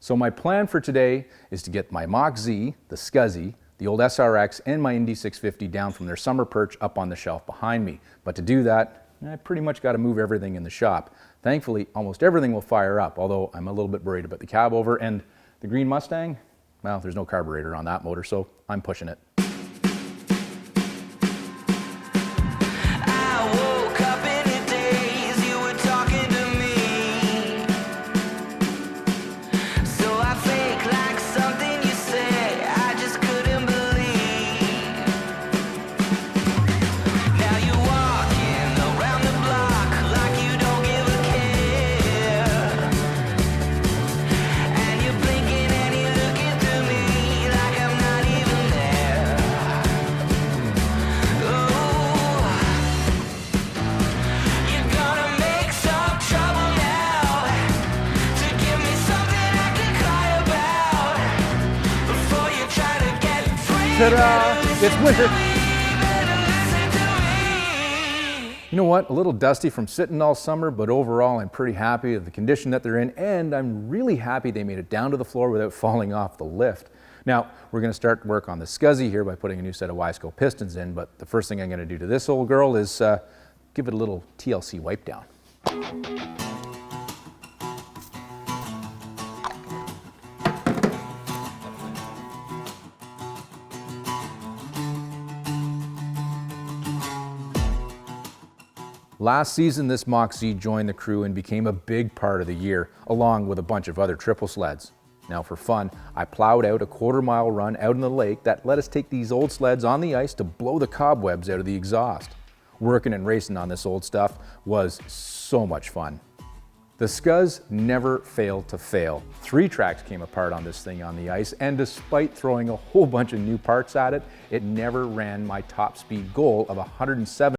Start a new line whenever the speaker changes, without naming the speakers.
So my plan for today is to get my Mach-Z, the Scuz-Z, the old SRX, and my Indy 650 down from their summer perch up on the shelf behind me. But to do that, I pretty much got to move everything in the shop. Thankfully, almost everything will fire up, although I'm a little bit worried about the cab over. And the green Mustang, well, there's no carburetor on that motor, so I'm pushing it. Ta-da! It's winter! You know what? A little dusty from sitting all summer, but overall I'm pretty happy with the condition that they're in, and I'm really happy they made it down to the floor without falling off the lift. Now, we're going to start work on the Scuz-Z here by putting a new set of Wiseco pistons in, but the first thing I'm going to do to this old girl is give it a little TLC wipe down. Last season, this Mach-Z joined the crew and became a big part of the year, along with a bunch of other triple sleds. Now for fun, I plowed out a quarter-mile run out in the lake that let us take these old sleds on the ice to blow the cobwebs out of the exhaust. Working and racing on this old stuff was so much fun. The Scuz never failed to fail. 3 tracks came apart on this thing on the ice, and despite throwing a whole bunch of new parts at it, it never ran my top speed goal of 107